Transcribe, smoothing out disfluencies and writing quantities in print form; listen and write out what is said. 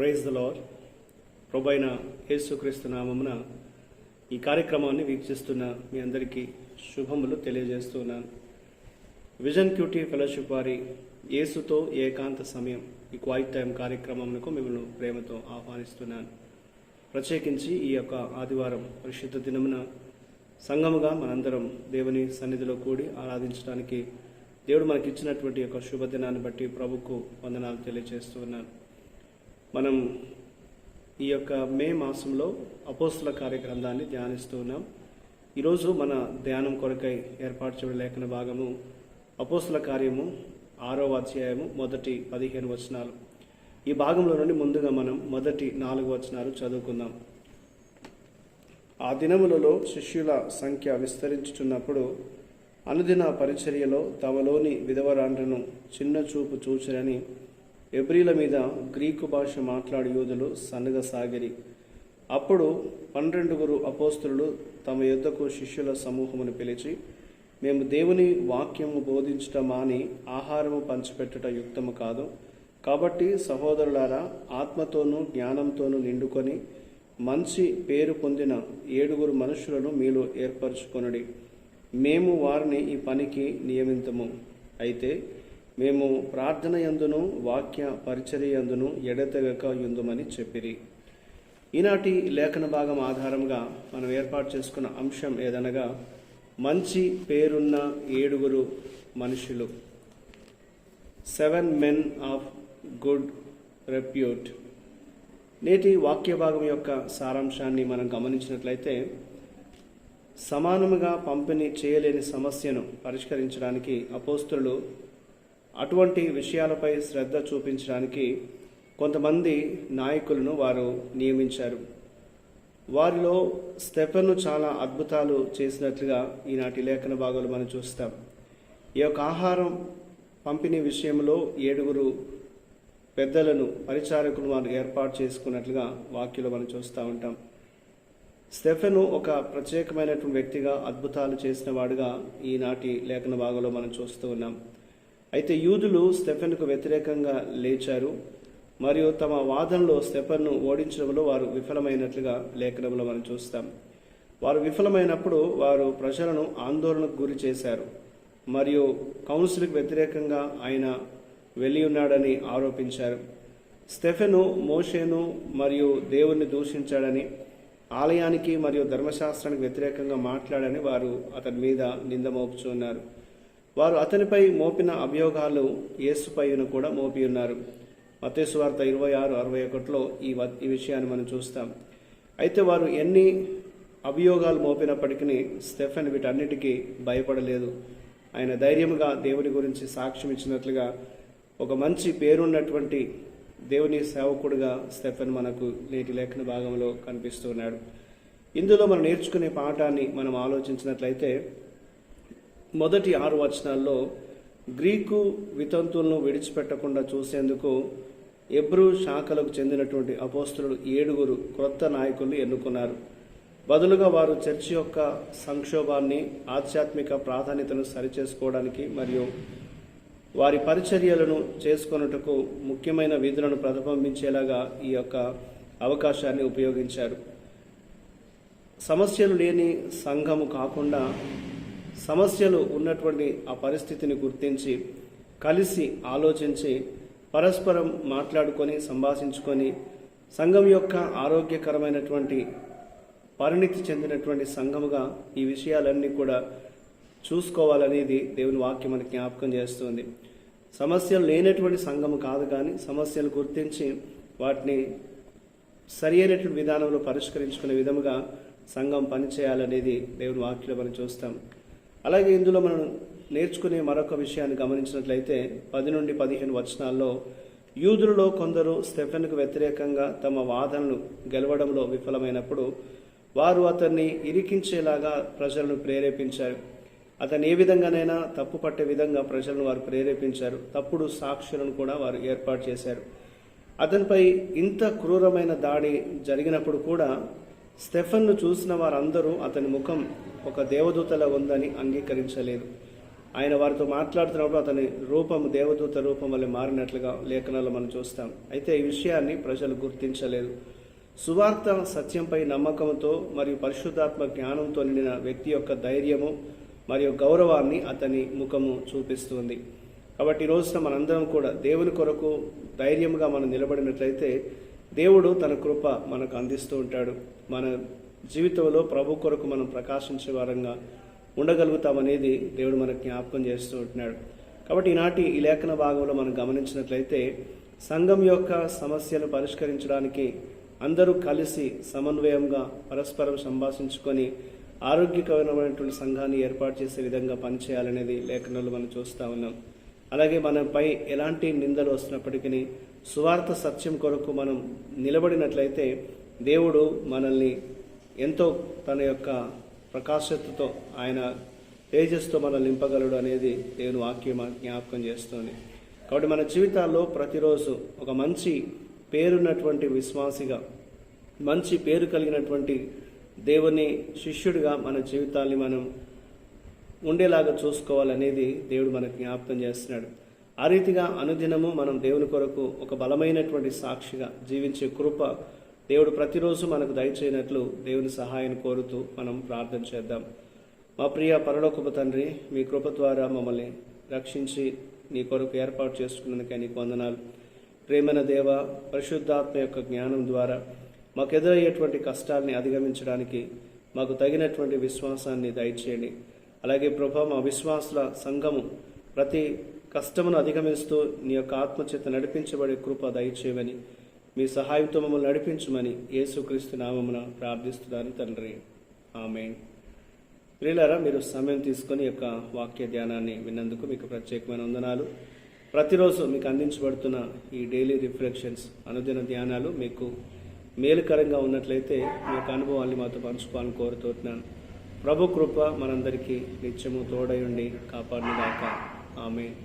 Praise the lord. ప్రభు అయిన యేసుక్రీస్తు నామమున ఈ కార్యక్రమాన్ని వీక్షిస్తున్న మీ అందరికీ శుభములు తెలియజేస్తున్నాను. విజన్ క్యూటీ ఫెలోషిప్ వారి యేసుతో ఏకాంత సమయం ఈ క్వైట్ టైం కార్యక్రమంకు మిమ్మల్ని ప్రేమతో ఆహ్వానిస్తున్నాను. ప్రత్యేకించి ఈ యొక్క ఆదివారం పరిశుద్ధ దినమున సంఘముగా మనందరం దేవుని సన్నిధిలో కూడి ఆరాధించడానికి దేవుడు మనకిచ్చినటువంటి యొక్క శుభదినాన్ని బట్టి ప్రభుకు వందనాలు తెలియజేస్తున్నాను. మనం ఈ యొక్క మే మాసంలో అపోస్తుల కార్యగ్రంథాన్ని ధ్యానిస్తూ ఉన్నాం. ఈరోజు మన ధ్యానం కొరకై ఏర్పాటు చేయబడిన లేఖన భాగము అపోస్తుల కార్యము 6వ అధ్యాయము మొదటి 15 వచనాలు. ఈ భాగంలో నుండి ముందుగా మనం మొదటి 4 వచనాలు చదువుకుందాం. ఆ దినములలో శిష్యుల సంఖ్య విస్తరించుచున్నప్పుడు అనుదిన పరిచర్యలో తమలోని విధవరాండ్రను చిన్న చూపు చూచిరని ఎబ్రీల మీద గ్రీకు భాష మాట్లాడు యూదులు సన్నగసాగిరి. అప్పుడు 12 అపోస్తలులు తమ యొద్దకు శిష్యుల సమూహమును పిలిచి, మేము దేవుని వాక్యము బోధించుట మాని ఆహారము పంచిపెట్టుట యుక్తము కాదు. కాబట్టి సహోదరులారా, ఆత్మతోనూ జ్ఞానంతోనూ నిండుకొని మంచి పేరు పొందిన 7 మనుషులను మీలో ఏర్పరచుకొనుడి. మేము వారిని ఈ పనికి నియమింతము. అయితే మేము ప్రార్థన యందును వాక్య పరిచర్య యందును ఎడతెగక యుందుమని చెప్పిరి. ఈనాటి లేఖన భాగం ఆధారంగా మనం ఏర్పాటు చేసుకున్న అంశం ఏదనగా మంచి పేరున్న 7 మనుషులు, 7 men ఆఫ్ గుడ్ రెప్యూట్. నేటి వాక్య భాగం యొక్క సారాంశాన్ని మనం గమనించినట్లయితే, సమానముగా పంపిణీ చేయలేని సమస్యను పరిష్కరించడానికి అపోస్తలులు అటువంటి విషయాలపై శ్రద్ధ చూపించడానికి కొంతమంది నాయకులను వారు నియమించారు. వారిలో స్టెఫెను చాలా అద్భుతాలు చేసినట్లుగా ఈనాటి లేఖన భాగాలు మనం చూస్తాం. ఈ యొక్క ఆహారం పంపిణీ విషయంలో 7 పెద్దలను పరిచారకులు వారు ఏర్పాటు చేసుకున్నట్లుగా వాక్యంలో మనం చూస్తూ ఉంటాం. స్టెఫెను ఒక ప్రత్యేకమైనటువంటి వ్యక్తిగా అద్భుతాలు చేసిన వాడుగా ఈనాటి లేఖన భాగంలో మనం చూస్తూ ఉన్నాం. అయితే యూదులు స్టెఫెన్కు వ్యతిరేకంగా లేచారు మరియు తమ వాదనలో స్టెఫెన్ను ఓడించడంలో వారు విఫలమైనట్లుగా లేఖనంలో మనం చూస్తాం. వారు విఫలమైనప్పుడు వారు ప్రజలను ఆందోళనకు గురి చేశారు మరియు కౌన్సిల్కి వ్యతిరేకంగా ఆయన వెళ్ళి ఉన్నాడని ఆరోపించారు. స్టెఫెను మోషేను మరియు దేవుణ్ణి దూషించాడని, ఆలయానికి మరియు ధర్మశాస్త్రానికి వ్యతిరేకంగా మాట్లాడని వారు అతని మీద నింద మోపుచున్నారు. వారు అతనిపై మోపిన అభియోగాలు యేసుపైన కూడా మోపి ఉన్నారు. మత్తయి సువార్త 26:61లో ఈ విషయాన్ని మనం చూస్తాం. అయితే వారు ఎన్ని అభియోగాలు మోపినప్పటికీ స్టెఫెన్ వీటన్నిటికీ భయపడలేదు. ఆయన ధైర్యంగా దేవుని గురించి సాక్ష్యం ఇచ్చినట్లుగా ఒక మంచి పేరున్నటువంటి దేవుని సేవకుడుగా స్టెఫెన్ మనకు నేటి లేఖన భాగంలో కనిపిస్తున్నాడు. ఇందులో మనం నేర్చుకునే పాఠాన్ని మనం ఆలోచించినట్లయితే, మొదటి 6 వచనాల్లో గ్రీకు వితంతువులను విడిచిపెట్టకుండా చూసేందుకు ఎబ్రూ శాఖలకు చెందినటువంటి అపోస్తలులు 7 క్రొత్త నాయకులను ఎన్నుకున్నారు. బదులుగా వారు చర్చి యొక్క సంక్షోభాన్ని, ఆధ్యాత్మిక ప్రాధాన్యతను సరిచేసుకోవడానికి మరియు వారి పరిచర్యలను చేసుకొనుటకు ముఖ్యమైన విధులను ప్రతిబింబించేలాగా ఈ యొక్క అవకాశాన్ని ఉపయోగించారు. సమస్యలు లేని సంఘము కాకుండా సమస్యలు ఉన్నటువంటి ఆ పరిస్థితిని గుర్తించి కలిసి ఆలోచించి పరస్పరం మాట్లాడుకొని సంభాషించుకొని సంఘం యొక్క ఆరోగ్యకరమైనటువంటి పరిణితి చెందినటువంటి సంఘముగా ఈ విషయాలన్నీ కూడా చూసుకోవాలనేది దేవుని వాక్యం మనకి జ్ఞాపకం చేస్తుంది. సమస్యలు లేనటువంటి సంఘము కాదు, కానీ సమస్యలు గుర్తించి వాటిని సరి అయినటువంటి విధానంలో పరిష్కరించుకునే విధముగా సంఘం పనిచేయాలనేది దేవుని వాక్యంలో మనం చూస్తాం. అలాగే ఇందులో మనం నేర్చుకునే మరొక విషయాన్ని గమనించినట్లయితే 10 నుండి 15 వచనాల్లో యూదులలో కొందరు స్టెఫెన్కు వ్యతిరేకంగా తమ వాదనలు గెలవడంలో విఫలమైనప్పుడు వారు అతన్ని ఇరికించేలాగా ప్రజలను ప్రేరేపించారు. అతను ఏ విధంగానైనా తప్పు పట్టే విధంగా ప్రజలను వారు ప్రేరేపించారు. తప్పుడు సాక్షులను కూడా వారు ఏర్పాటు చేశారు. అతనిపై ఇంత క్రూరమైన దాడి జరిగినప్పుడు కూడా స్టెఫెన్ను చూసిన వారందరూ అతని ముఖం ఒక దేవదూతలా ఉందని అంగీకరించలేదు. ఆయన వారితో మాట్లాడుతున్నప్పుడు అతని రూపం దేవదూత రూపం వల్ల మారినట్లుగా లేఖనాల్లో మనం చూస్తాం. అయితే ఈ విషయాన్ని ప్రజలు గుర్తించలేదు. సువార్త సత్యంపై నమ్మకంతో మరియు పరిశుద్ధాత్మ జ్ఞానంతో నిండిన వ్యక్తి యొక్క ధైర్యము మరియు గౌరవాన్ని అతని ముఖము చూపిస్తుంది. కాబట్టి ఈ రోజున మనందరం కూడా దేవుని కొరకు ధైర్యంగా మనం నిలబడినట్లయితే దేవుడు తన కృప మనకు అందిస్తూ ఉంటాడు. మన జీవితంలో ప్రభు కొరకు మనం ప్రకాశించే వారంగా ఉండగలుగుతామనేది దేవుడు మనకు జ్ఞాపకం చేస్తూ ఉంటున్నాడు. కాబట్టి ఈనాటి ఈ లేఖన భాగంలో మనం గమనించినట్లయితే సంఘం యొక్క సమస్యను పరిష్కరించడానికి అందరూ కలిసి సమన్వయంగా పరస్పరం సంభాషించుకొని ఆరోగ్యకరమైనటువంటి సంఘాన్ని ఏర్పాటు చేసే విధంగా పనిచేయాలనేది లేఖనంలో మనం చూస్తూ ఉన్నాం. అలాగే మనపై ఎలాంటి నిందలు వస్తున్నప్పటికీ సువార్త సత్యం కొరకు మనం నిలబడినట్లయితే దేవుడు మనల్ని ఎంతో తన యొక్క ప్రకాశతతో ఆయన తేజస్తో మనల్ని నింపగలడు అనేది దేవుని వాక్యం జ్ఞాపకం చేస్తుంది. కాబట్టి మన జీవితాల్లో ప్రతిరోజు ఒక మంచి పేరున్నటువంటి విశ్వాసిగా, మంచి పేరు కలిగినటువంటి దేవుని శిష్యుడిగా మన జీవితాన్ని మనం ఉండేలాగా చూసుకోవాలనేది దేవుడు మనకు జ్ఞాపకం చేస్తున్నాడు. ఆ రీతిగా అనుదినము మనం దేవుని కొరకు ఒక బలమైనటువంటి సాక్షిగా జీవించే కృప దేవుడు ప్రతిరోజు మనకు దయచేయనట్లు దేవుని సహాయాన్ని కోరుతూ మనం ప్రార్థన చేద్దాం. మా ప్రియ పరలోకపు తండ్రి, మీ కృప ద్వారా మమ్మల్ని రక్షించి నీ కొరకు ఏర్పాటు చేసుకున్నందుకే నీకు వందనాలు. ప్రేమైన దేవ, పరిశుద్ధాత్మ యొక్క జ్ఞానం ద్వారా మాకు ఎదురయ్యేటువంటి కష్టాలని అధిగమించడానికి మాకు తగినటువంటి విశ్వాసాన్ని దయచేయండి. అలాగే ప్రభా, మా విశ్వాసుల సంఘము ప్రతి కష్టమును అధిగమిస్తూ నీ యొక్క ఆత్మచేత నడిపించబడే కృప దయచేయమని, మీ సహాయంతో మమ్మల్ని నడిపించమని యేసుక్రీస్తు నామమున ప్రార్థిస్తున్నాను తండ్రి. ఆమేన్. ప్రియులారా, మీరు సమయం తీసుకొని ఈ యొక్క వాక్య ధ్యానాన్ని విన్నందుకు మీకు ప్రత్యేకమైన వందనాలు. ప్రతిరోజు మీకు అందించబడుతున్న ఈ డైలీ రిఫ్లెక్షన్స్, అనుదిన ధ్యానాలు మీకు మేలుకరంగా ఉన్నట్లయితే మీ యొక్క అనుభవాన్ని మాతో పంచుకోవాలని కోరుతున్నాను. ప్రభు కృప మనందరికీ నిత్యము తోడై ఉండి కాపాడునుగాక. ఆమేన్.